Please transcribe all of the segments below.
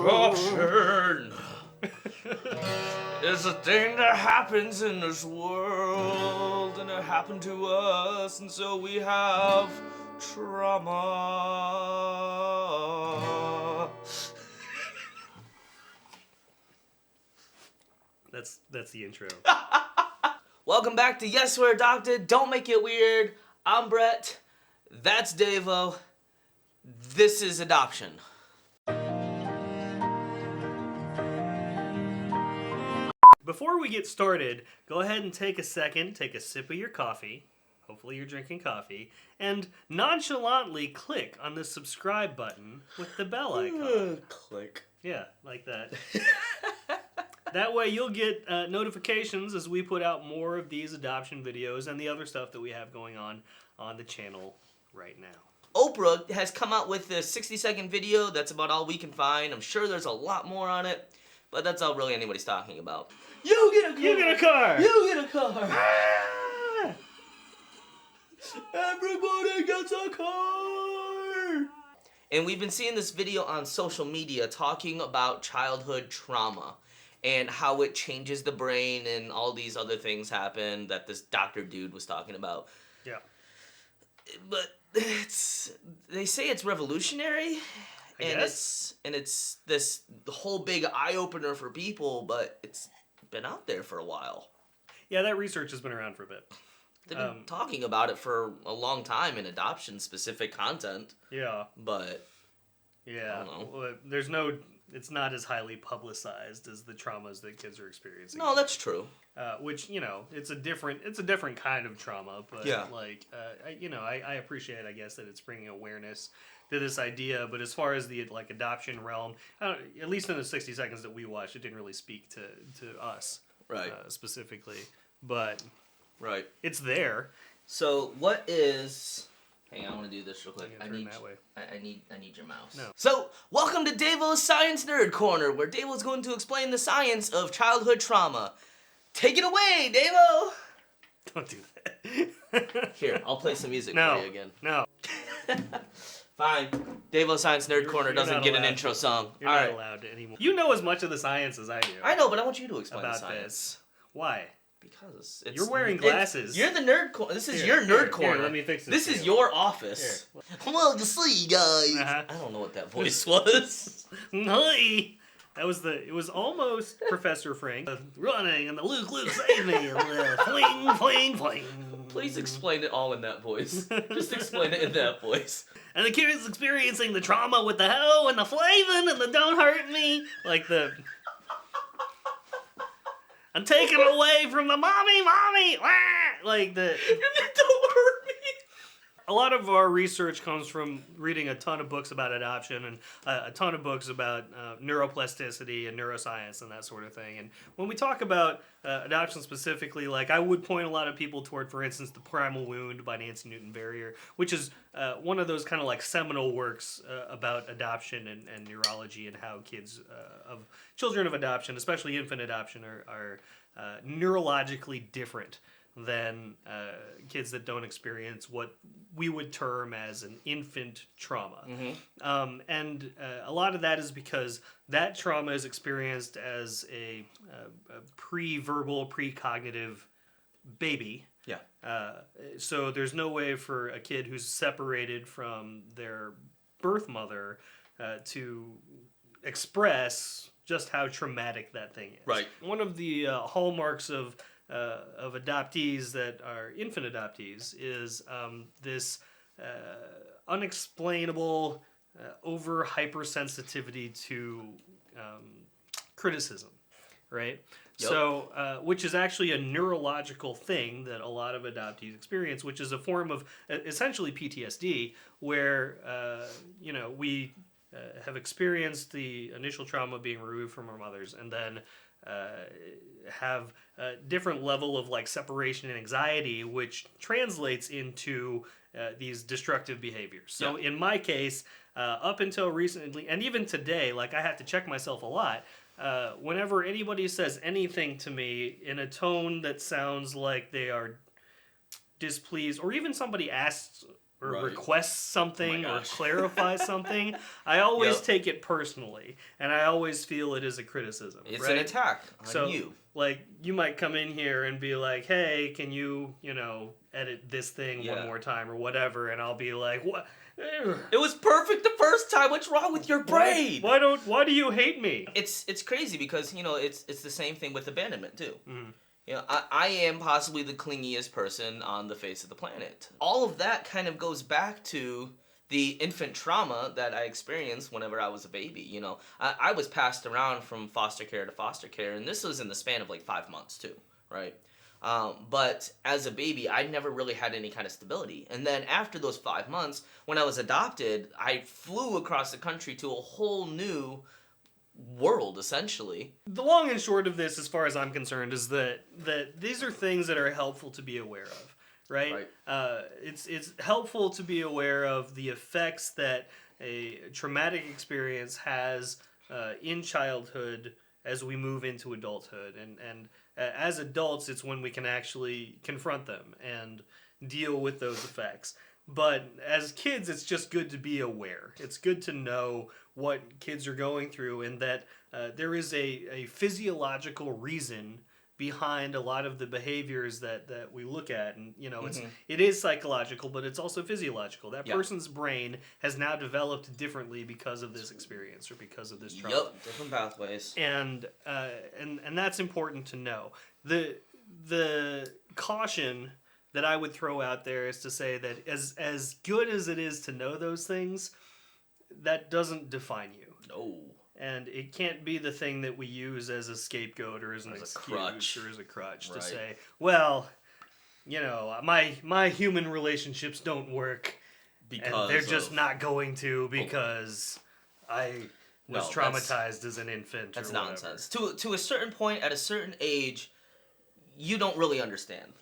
Adoption is a thing that happens in this world, and it happened to us, and so we have trauma. That's the intro. Welcome back to Yes, We're Adopted. Don't make it weird. I'm Brett. That's Davo. This is Adoption. Before we get started, go ahead and take a second, take a sip of your coffee. Hopefully you're drinking coffee. And nonchalantly click on the subscribe button with the bell icon. Click. Yeah, like that. That way you'll get notifications as we put out more of these adoption videos and the other stuff that we have going on the channel right now. Oprah has come out with a 60-second video. That's about all we can find. I'm sure there's a lot more on it, but that's all really anybody's talking about. You get a car! You get a car! You get a car! Ah! Everybody gets a car! And we've been seeing this video on social media talking about childhood trauma and how it changes the brain and all these other things happen that this doctor dude was talking about. Yeah. But they say it's revolutionary, and it's this whole big eye-opener for people, but it's been out there for a while. Yeah, that research has been around for a bit. They've been talking about it for a long time in adoption-specific content. Yeah. But, yeah, I don't know. Well, it's not as highly publicized as the traumas that kids are experiencing. No, that's true. Which, it's a different kind of trauma, but yeah. I appreciate, I guess, that it's bringing awareness to this idea. But as far as the adoption realm, at least in the 60 seconds that we watched, it didn't really speak to us, right? Specifically, but right, it's there. So what is? Hang on, I want to do this real quick. I need your mouse. No. So, welcome to Davo's Science Nerd Corner, where Davo's going to explain the science of childhood trauma. Take it away, Davo! Don't do that. Here, I'll play some music for you again. No. Fine. Davo's Science Nerd Corner doesn't get an intro song. You're not allowed to anymore. You know as much of the science as I do. I know, but I want you to explain about the science. This. Why? Because you're wearing glasses. You're the nerd corner. This is your nerd corner. Here, let me fix this. This is your office. Well, to see, guys. I don't know what that voice was. Hi. It was almost Professor Frank running and the Luke save me and the fling fling fling. Please explain it all in that voice. Just explain it in that voice. And the kid is experiencing the trauma with the hoe and the flavin' and the don't hurt me. I'm taken away from the mommy, wah! Don't hurt me. A lot of our research comes from reading a ton of books about adoption and a ton of books about neuroplasticity and neuroscience and that sort of thing. And when we talk about adoption specifically, I would point a lot of people toward, for instance, The Primal Wound by Nancy Newton Verrier, which is one of those kind of seminal works about adoption and neurology and how kids of children of adoption, especially infant adoption, are neurologically different than kids that don't experience what we would term as an infant trauma. Mm-hmm. And a lot of that is because that trauma is experienced as a pre-verbal, pre-cognitive baby. Yeah. So there's no way for a kid who's separated from their birth mother to express just how traumatic that thing is. Right. One of the hallmarks of adoptees that are infant adoptees is this unexplainable over hypersensitivity to criticism, right? Yep. So, which is actually a neurological thing that a lot of adoptees experience, which is a form of essentially PTSD, where we have experienced the initial trauma being removed from our mothers, and then have a different level of separation and anxiety, which translates into these destructive behaviors. So in my case, up until recently, and even today, I have to check myself a lot. Whenever anybody says anything to me in a tone that sounds like they are displeased, or even somebody asks or Right. requests something or gosh. clarifies something, I always Yep. take it personally, and I always feel it is a criticism. It's right? an attack on So, you. like, you might come in here and be like, hey, can you, edit this thing Yeah. one more time or whatever, and I'll be like, what? It was perfect the first time. What's wrong with your brain? Why do you hate me? It's crazy because it's the same thing with abandonment too. Mhm. I am possibly the clingiest person on the face of the planet. All of that kind of goes back to the infant trauma that I experienced whenever I was a baby. I was passed around from foster care to foster care, and this was in the span of like 5 months too, right? But as a baby, I never really had any kind of stability. And then after those 5 months, when I was adopted, I flew across the country to a whole new world, essentially. The long and short of this, as far as I'm concerned, is that these are things that are helpful to be aware of, right? It's helpful to be aware of the effects that a traumatic experience has in childhood as we move into adulthood, and as adults, it's when we can actually confront them and deal with those effects. But as kids, it's just good to be aware. It's good to know what kids are going through, and that there is a physiological reason behind a lot of the behaviors that we look at. And it is psychological, but it's also physiological. That person's brain has now developed differently because of this experience or because of this trauma. Yep, different pathways. And that's important to know. The caution that I would throw out there is to say that as good as it is to know those things, that doesn't define you. No. And it can't be the thing that we use as a scapegoat or as an excuse crutch. or as a crutch to Right. say, well, my human relationships don't work Because and they're just of- not going to because I was No, traumatized as an infant. That's or whatever. nonsense. To a certain point, at a certain age, you don't really understand.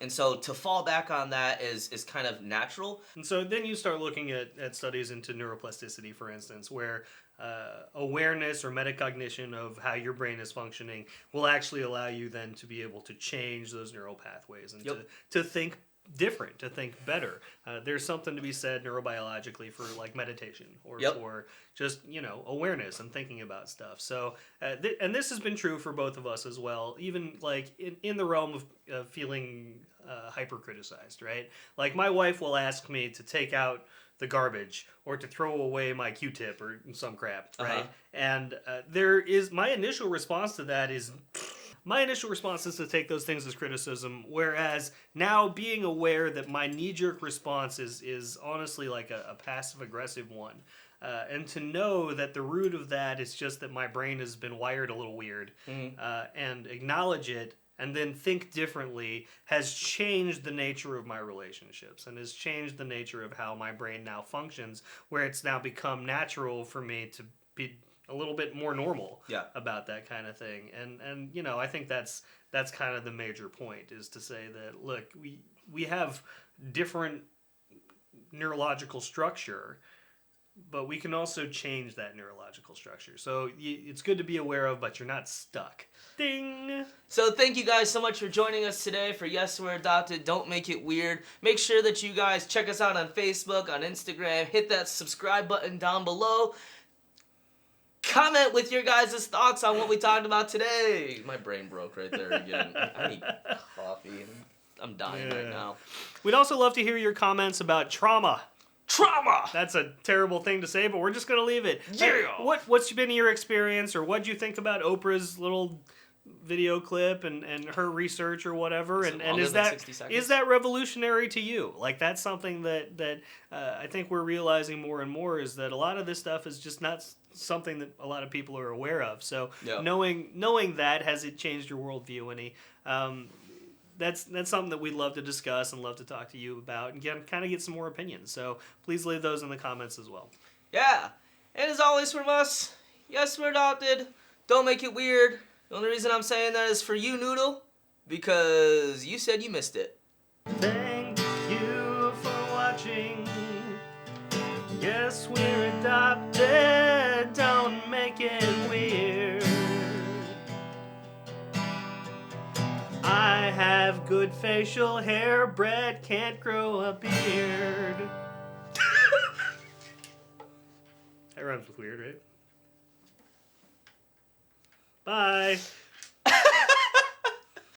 And so to fall back on that is kind of natural. And so then you start looking at studies into neuroplasticity, for instance, where awareness or metacognition of how your brain is functioning will actually allow you then to be able to change those neural pathways and to think different, to think better. There's something to be said neurobiologically for like meditation or for just awareness and thinking about stuff. So and this has been true for both of us as well, even like in the realm of feeling hyper criticized, right? Like my wife will ask me to take out the garbage or to throw away my Q-tip or some crap, right? And my initial response to that is to take those things as criticism, whereas now being aware that my knee-jerk response is honestly like a passive-aggressive one, and to know that the root of that is just that my brain has been wired a little weird, and acknowledge it and then think differently has changed the nature of my relationships and has changed the nature of how my brain now functions, where it's now become natural for me to be a little bit more normal about that kind of thing. And I think that's kind of the major point, is to say that, look, we have different neurological structure, but we can also change that neurological structure. So it's good to be aware of, but you're not stuck. Ding! So thank you guys so much for joining us today for Yes, We're Adopted. Don't make it weird. Make sure that you guys check us out on Facebook, on Instagram. Hit that subscribe button down below. Comment with your guys' thoughts on what we talked about today. My brain broke right there again. I need coffee. I'm dying right now. We'd also love to hear your comments about trauma. Trauma! That's a terrible thing to say, but we're just going to leave it. Yeah! What's been your experience, or what'd you think about Oprah's little video clip and her research or whatever? And is that revolutionary to you? Like, that's something that I think we're realizing more and more, is that a lot of this stuff is just not something that a lot of people are aware of. So knowing that, has it changed your worldview any? That's something that we'd love to discuss and love to talk to you about and kind of get some more opinions. So please leave those in the comments as well. Yeah. And as always from us, yes, we're adopted. Don't make it weird. The only reason I'm saying that is for you, Noodle, because you said you missed it. Thank you for watching. Yes, we're adopted. Don't make it weird. I have good facial hair. Brett can't grow a beard. That rhymes with weird, right? Bye.